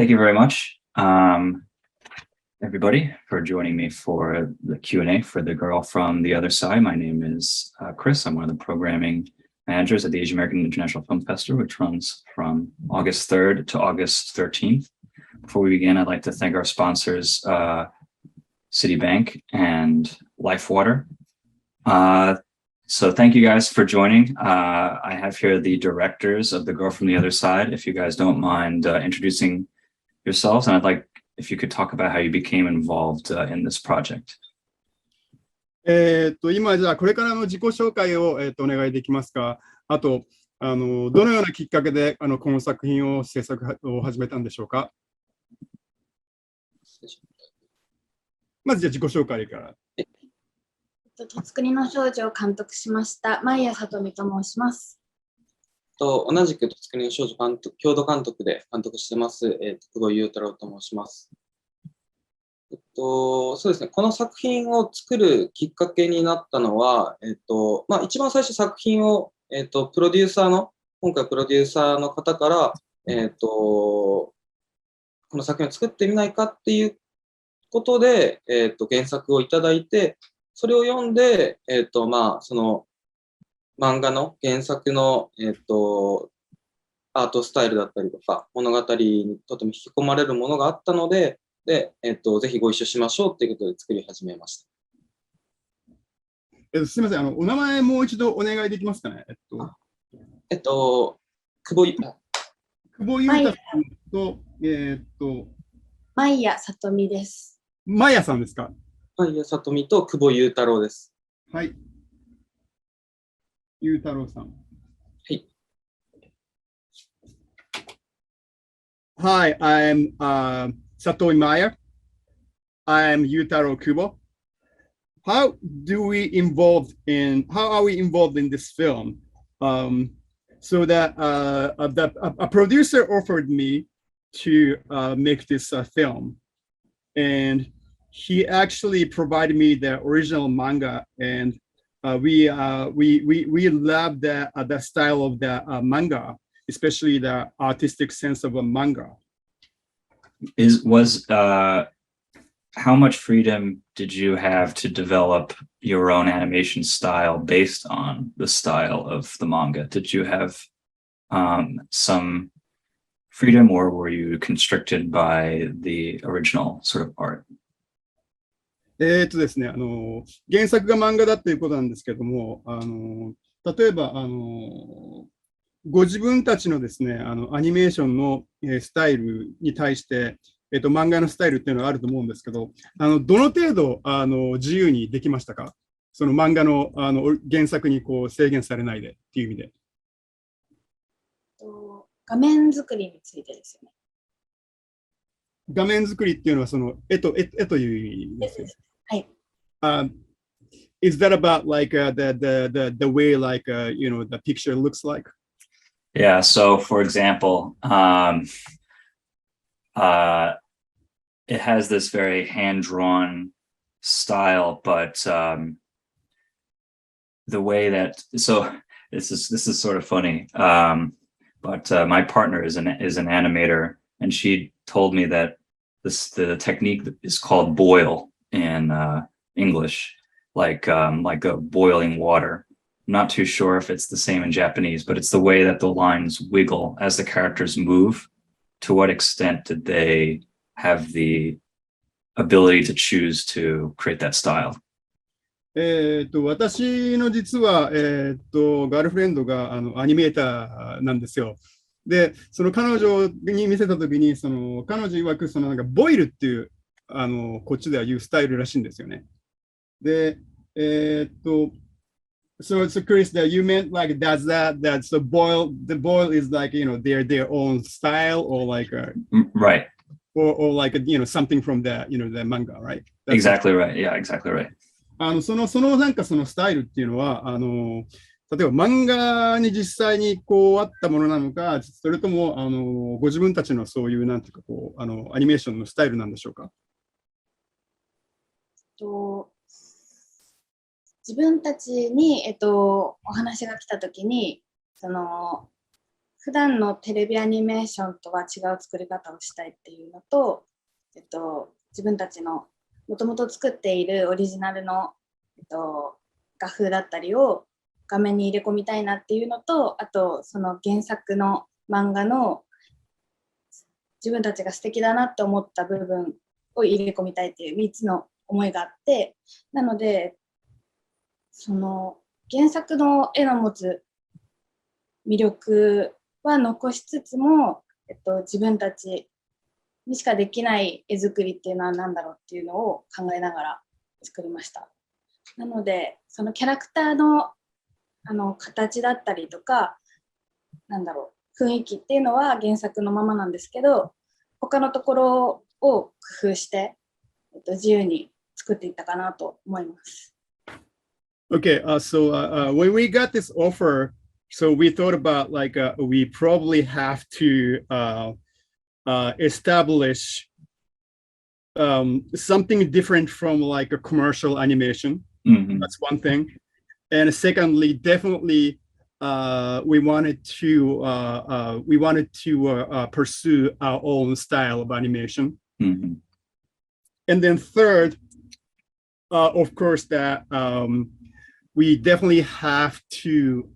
Thank you very much, everybody, for joining me for the Q&A for The Girl from the Other Side. My name is Kris. I'm one of the programming managers at the Asian American International Film Festival, which runs from August 3rd to August 13th. Before we begin, I'd like to thank our sponsors, Citibank and LifeWater. So thank you guys for joining. I have here the directors of The Girl from the Other Side. If you guys don't mind introducing yourselves, and I'd like if you could talk about how you became involved in this project. 今じゃあこれからの自己紹介をお願いできますか。あとどのようなきっかけでこの作品を制作を始めたんでしょうか。まずじゃあ自己紹介から。とつくりの少女を監督しましたMaiya Satomiと申します。同じくとつくりの少女共同監督で監督してます、Kubo Yutaroと申します。そうですね、この作品を作るきっかけになったのは、一番最初作品を、プロデューサーの、今回プロデューサーの方から、この作品を作ってみないかっていうことで、原作をいただいて、それを読んで、その漫画の原作の、アートスタイルだったりとか、物語にとても引き込まれるものがあったので、ぜひご一緒しましょうということで作り始めました。すみません、お名前もう一度お願いできますかね。久保優太さんと、Maiya Satomiです。Maiyaさんですか。Maiya Satomiと久保優太郎です。はい。優太郎さん。はい。Hi, I'm Satomi Maiya. I'm Yutaro Kubo. How are we involved in this film? So that a producer offered me to make this film, and he actually provided me the original manga, and we love the style of the manga, especially the artistic sense of a manga. How much freedom did you have to develop your own animation style based on the style of the manga? Did you have some freedom, or were you constricted by the original sort of art? ですね、原作が漫画だっていうことなんですけども、例えばご自分たちのですね、アニメーションのスタイルに対して、漫画のスタイルっていうのがあると思うんですけど、どの程度自由にできましたか？その漫画の原作にこう制限されないでっていう意味で。画面作りについてですよね。画面作りっていうのはその絵という意味ですよ。はい。Is that about like the way like the picture looks like? Yeah. So, for example, it has this very hand-drawn style, but the way that this is sort of funny. But my partner is an animator, and she told me that the technique is called boil in English, like a boiling water. I'm not too sure if it's the same in Japanese, but it's the way that the lines wiggle as the characters move. To what extent did they have the ability to choose to create that style? 私の実は、ガールフレンドがアニメーターなんですよ。で、その彼女に見せたときに、彼女曰くなんかボイルっていうこっちでは言うスタイルらしいんですよね。で、So Chris, that you meant like that's the boil is like their own style or like right or like something from the the manga, right? That's exactly right. Yeah, exactly right. そのなんかそのスタイルっていうのは例えば漫画に実際にこうあったものなのか、それともご自分たちのそういうなんていうかこうアニメーションのスタイルなんでしょうか？自分たちに、お話が来たときに普段のテレビアニメーションとは違う作り方をしたいっていうのと、自分たちのもともと作っているオリジナルの、画風だったりを画面に入れ込みたいなっていうのと、あとその原作の漫画の自分たちが素敵だなって思った部分を入れ込みたいっていう3つの思いがあって、なのでその原作の絵の持つ魅力は残しつつも、自分たちにしかできない絵作りっていうのは何だろうっていうのを考えながら作りました。なのでそのキャラクターの形だったりとか、雰囲気っていうのは原作のままなんですけど、他のところを工夫して、自由に作っていったかなと思います。Okay, when we got this offer, so we thought about like we probably have to establish something different from like a commercial animation. That's one thing. And secondly, definitely we wanted to pursue our own style of animation. And then third, of course, that we definitely have to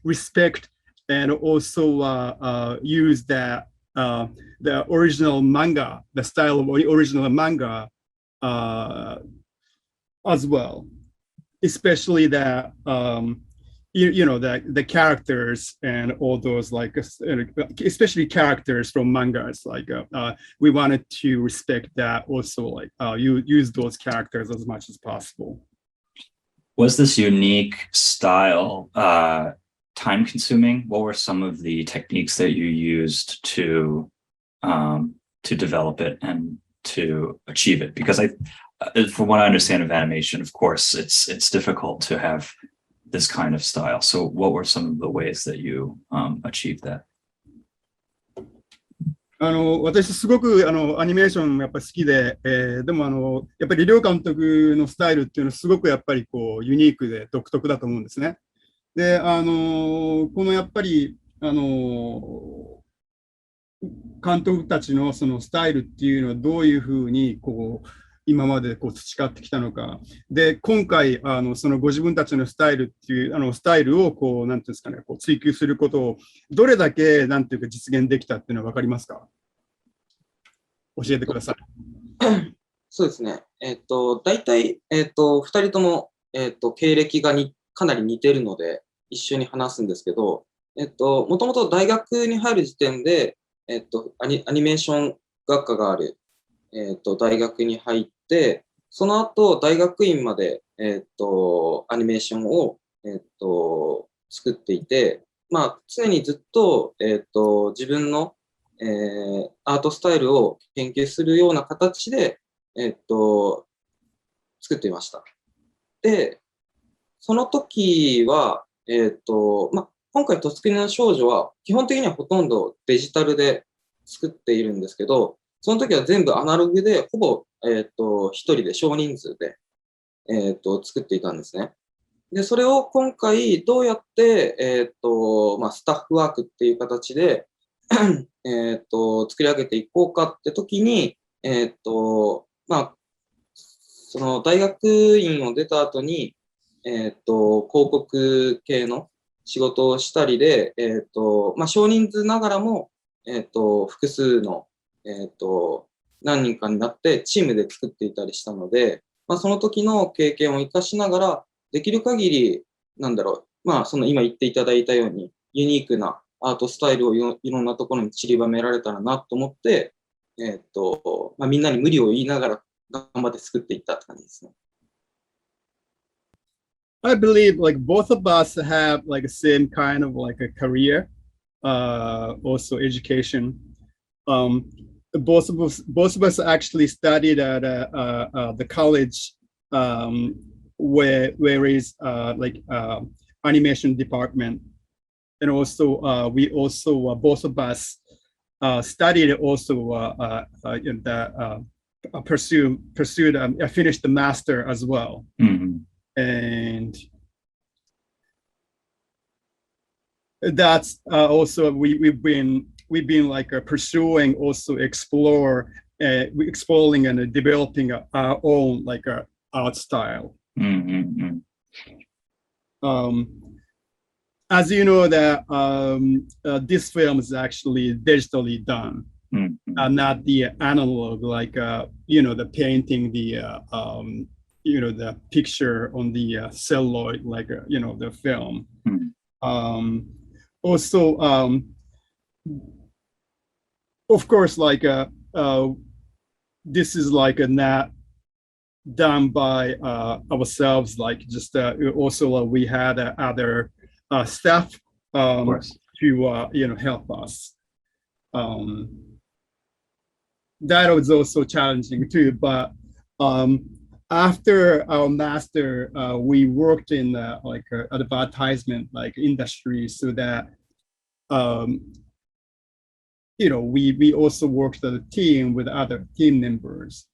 respect and also use that the original manga, the style of original manga as well, especially that you know the characters and all those like especially characters from mangas, like we wanted to respect that also, like use those characters as much as possible. Was this unique style time consuming? What were some of the techniques that you used to develop it and to achieve it? Because from what I understand of animation, of course, it's difficult to have this kind of style. So what were some of the ways that you achieved that? 私すごくアニメーションやっぱ好きで、でもやっぱり両監督のスタイルっていうのはすごくやっぱりこうユニークで独特だと思うんですね。で、このやっぱり監督たちのそのスタイルっていうのはどういうふうにこう今までこう培ってきたのか。で、今回そのご自分たちのスタイルっていうスタイルをこうなんていうんですかね、こう追求することをどれだけなんていうか実現できたっていうのは分かりますか？教えてください。そうですね。大体2人とも経歴がかなり似てるので一緒に話すんですけど、もともと大学に入る時点でアニメーション学科がある大学に入って、その後大学院までアニメーションを作っていて、まあ常にずっと自分のアートスタイルを研究するような形で作っていました。で、その時は今回、とつくりの少女は基本的にはほとんどデジタルで作っているんですけど、その時は全部アナログで、ほぼ一人で少人数で作っていたんですね。で、それを今回どうやってスタッフワークっていう形で作り上げていこうかって時にその大学院を出た後に広告系の仕事をしたりで少人数ながらも複数の何人かになってチームで作っていたりしたので、その時の経験を生かしながらできる限りその今言っていただいたようにユニークなアートスタイルをいろんなところに散りばめられたらなと思って、みんなに無理を言いながら頑張って作っていったって感じですね。I believe like both of us have like the same kind of like a career, also education. Both of us actually studied at the college where is like animation department, and also we also both of us studied also in the finished the master as well. And that's also we've been like pursuing also exploring and developing our own like art style. Mm-hmm. As you know that this film is actually digitally done, not the analog like the painting, the the picture on the celluloid like the film. Also, of course, like this is like not done by ourselves. Like just also we had other staff to help us. That was also challenging too. But after our master, we worked in like advertisement like industry, so that we also worked as a team with other team members.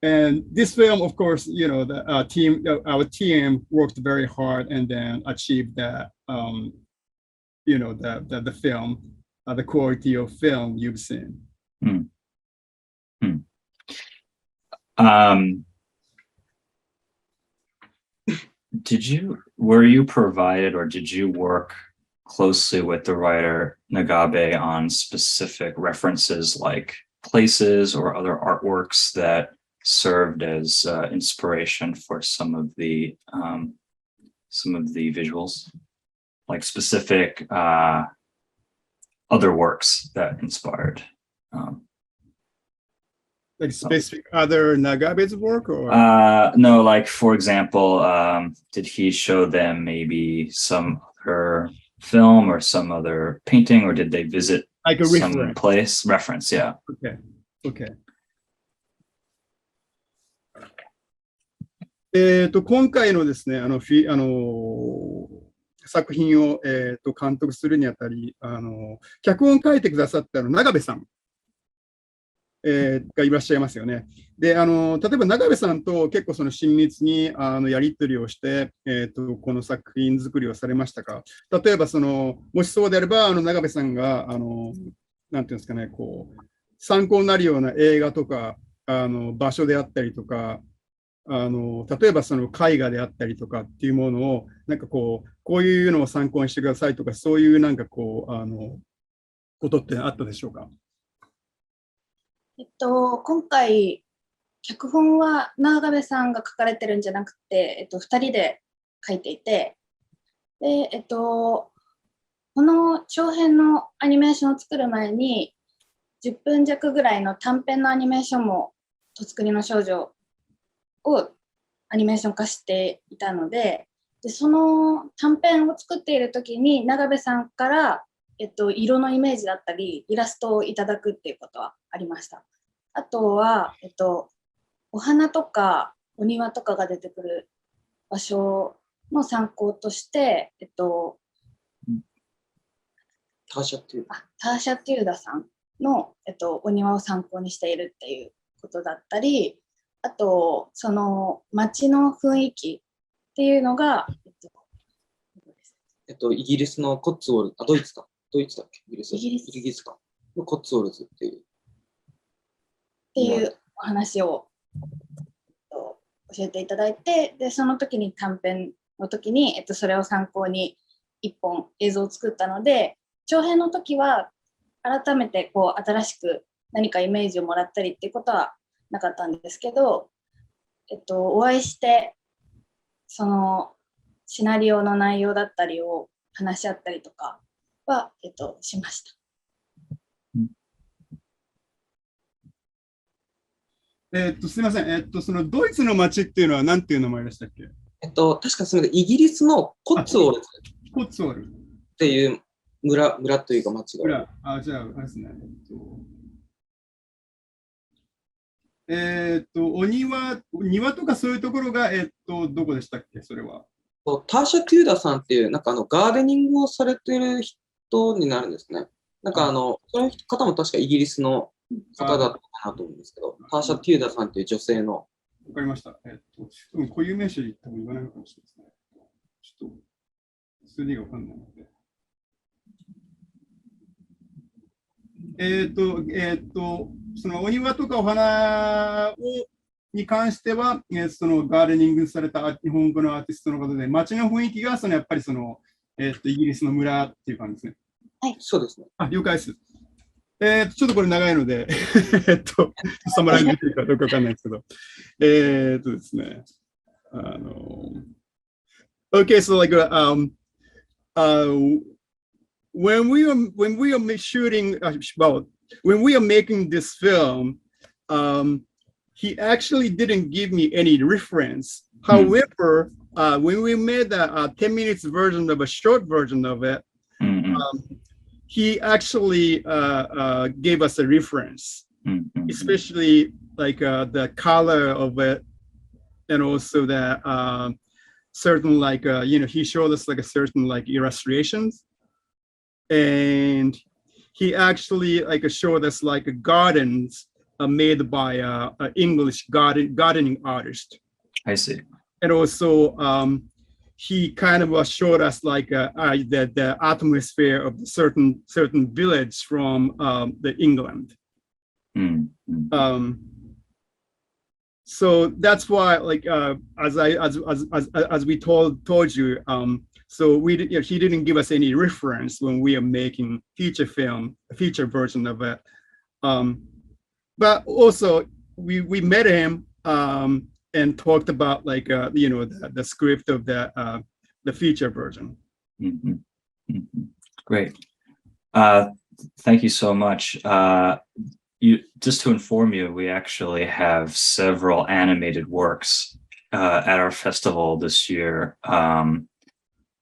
And this film, of course, our team worked very hard and then achieved that, the film, the quality of film you've seen. Were you provided or did you work closely with the writer Nagabe on specific references like places or other artworks that served as inspiration for some of the visuals, like specific other works that inspired? Like specific other Nagabe's work, or no, like for example, did he show them maybe some other film or some other painting, or did they visit like a some reference? Yeah. Okay. 今回のですね、作品を、監督するにあたり、脚本を書いてくださった長部さん、がいらっしゃいますよね。で、例えば長部さんと結構その親密にやり取りをして、この作品作りをされましたか。例えばもしそうであれば、長部さんがなんていうんですかね、こう参考になるような映画とか場所であったりとか、例えばその絵画であったりとかっていうものをなんかこういうのを参考にしてくださいとか、そういうなんかことってあったでしょうか。今回脚本は長部さんが書かれてるんじゃなくて、2人で書いていて、で、この長編のアニメーションを作る前に10分弱ぐらいの短編のアニメーションもとつくりの少女をアニメーション化していたので、その短編を作っている時に長部さんから、色のイメージだったりイラストをいただくっていうことはありました。あとは、お花とかお庭とかが出てくる場所の参考として、ターシャテューダさんの、お庭を参考にしているっていうことだったり、あとその街の雰囲気っていうのが、イギリスのコッツウォルズ、ドイツだっけ、イギリスかのコッツウォルズっていうお話を教えていただいて、でその時に短編の時に、それを参考に一本映像を作ったので、長編の時は改めて新しく何かイメージをもらったりっていうことはなかったんですけど、お会いしてそのシナリオの内容だったりを話し合ったりとかは、しました。すみません、そのドイツの街っていうのは何ていう名前でしたっけ。確かすみません、イギリスのコッツウォルズっていう村というか町がある。じゃあ、あれですね。庭とかそういうところが、どこでしたっけ、それは。ターシャ・テューダさんっていう、なんかガーデニングをされてる人になるんですね。なんかその方も確かイギリスの方だったかなと思うんですけど、ターシャ・テューダさんっていう女性の。わかりました。固有名詞多分言わないのかもしれないですね。ちょっと 2D がわかんないので。そのお庭とかお花に関しては、そのガーデニングされた日本語のアーティストの方で、街の雰囲気がやっぱりその、イギリスの村っていう感じですね。はい。そうですね。あ、了解です。ちょっとこれ長いので、サマライズできるかどうかわかんないですけど、ですね。Okay, so like when we are shooting, well, when we are making this film, he actually didn't give me any reference. However, when we made a 10 minutes version of a short version of it, he actually gave us a reference, especially like the color of it, and also that certain like he showed us like a certain like illustrations, and he actually like showed us like gardens made by an English gardening artist. I see. And also he kind of showed us like the atmosphere of certain village from the England. So that's why, like as we told you, so he didn't give us any reference when we are making feature version of it. But also we met him and talked about like the script of the feature version. Great. Thank you so much. Just to inform you, we actually have several animated works at our festival this year.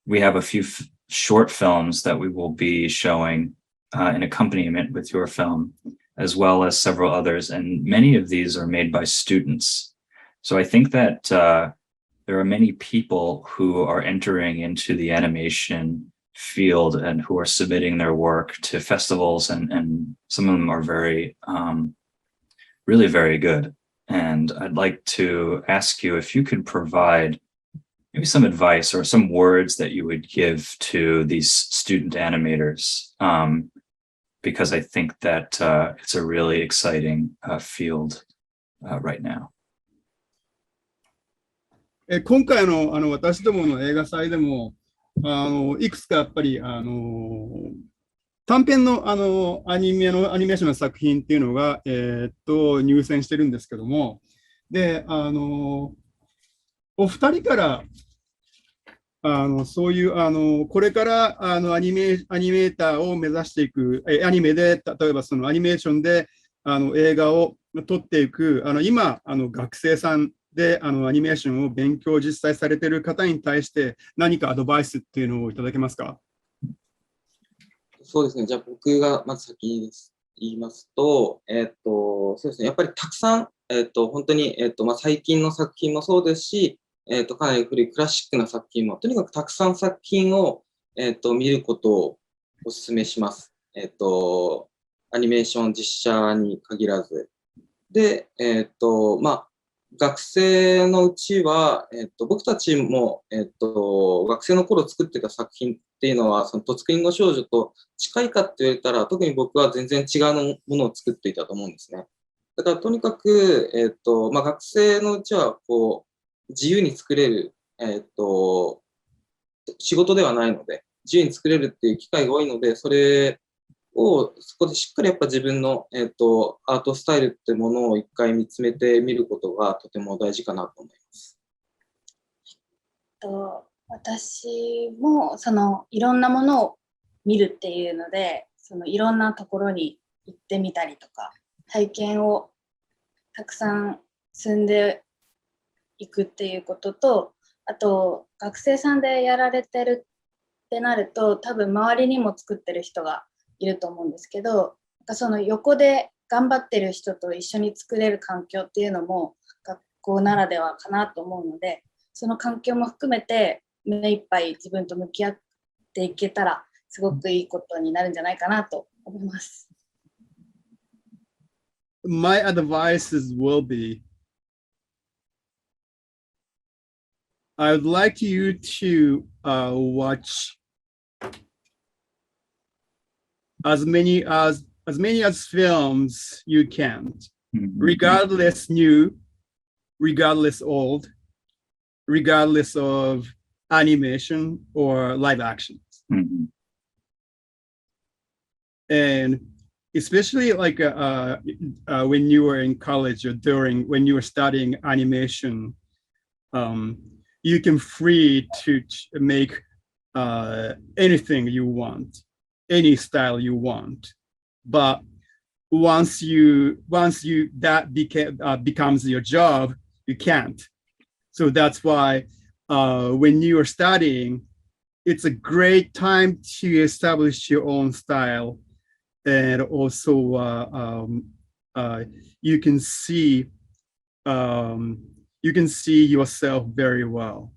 We have a few short films that we will be showing in accompaniment with your film, as well as several others, and many of these are made by students. So I think that there are many people who are entering into the animation field and who are submitting their work to festivals, and some of them are very really very good. And I'd like to ask you if you could provide maybe some advice or some words that you would give to these student animators, because I think that it's a really exciting field right now. 今回の私どもの映画祭でもいくつかやっぱり短編のアニメーションの作品っていうのが入選してるんですけども、でお二人からそういうこれからアニメーターを目指していくアニメで例えばそのアニメーションで映画を撮っていく今学生さんでアニメーションを勉強実際されている方に対して何かアドバイスっていうのをいただけますか？そうですね。じゃあ僕がまず先に言いますと、そうですね。やっぱりたくさん、本当に、最近の作品もそうですし、かなり古いクラシックな作品も、とにかくたくさん作品を、見ることをお勧めします。アニメーション実写に限らず。で、学生のうちは、僕たちも、学生の頃作ってた作品っていうのは、その突然の少女と近いかって言われたら、特に僕は全然違うものを作っていたと思うんですね。だからとにかく、学生のうちはこう自由に作れる、仕事ではないので、自由に作れるっていう機会が多いので、そこでしっかりやっぱ自分の、アートスタイルってものを一回見つめてみることがとても大事かなと思います。私もそのいろんなものを見るっていうので、そのいろんなところに行ってみたりとか、体験をたくさん積んでいくっていうことと、あと学生さんでやられてるってなると、多分周りにも作ってる人がいると思うんですけど、その横で頑張ってる人と一緒に作れる環境っていうのも学校ならではかなと思うので、その環境も含めて目いっぱい自分と向き合っていけたらすごくいいことになるんじゃないかなと思います。My advices will be I would like you to watch as many as films you can, regardless new, regardless old, regardless of animation or live action. Mhm. And especially like when you were in college or when you were studying animation, you can free to make anything you want, any style you want. But once that becomes your job, you can't. So that's why when you are studying, it's a great time to establish your own style, and also you can see yourself very well.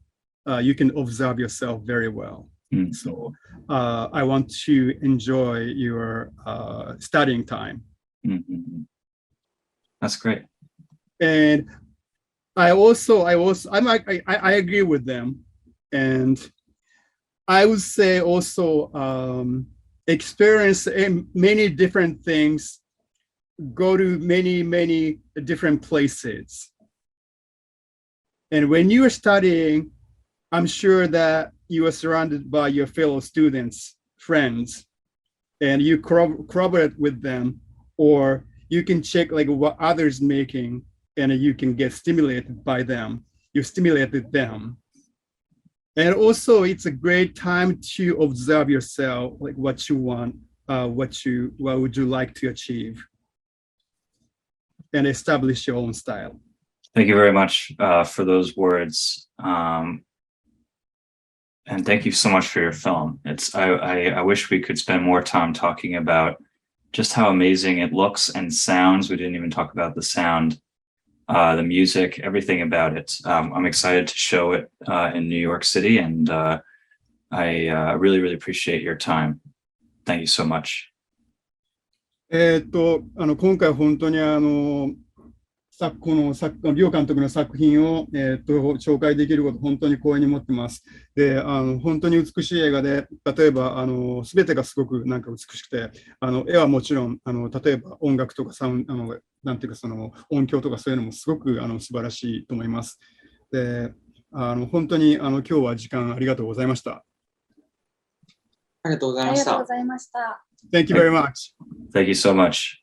You can observe yourself very well. Mhm. So I want to enjoy your studying time. Mhm. That's great. And I agree with them, and I would say also experience many different things, go to many different places. And when you are studying, I'm sure that you are surrounded by your fellow students, friends, and you corroborate with them, or you can check like what others making, and you can get stimulated by them. You stimulated them. And also it's a great time to observe yourself, like what you want, what would you like to achieve, and establish your own style. Thank you very much for those words. And thank you so much for your film. I wish we could spend more time talking about just how amazing it looks and sounds. We didn't even talk about the sound, the music, everything about it. I'm excited to show it in New York City, and I really appreciate your time. Thank you so much. 今回本当にこの両監督の作品を、紹介できることを本当に光栄に思ってます。で、本当に美しい映画で、例えばすべてがすごくなんか美しくて、絵はもちろん例えば音楽とかなんていうかその音響とかそういうのもすごく素晴らしいと思います。で、本当に今日は時間ありがとうございました。ありがとうございました。ありがとうございました。Thank you very much. Thank you so much.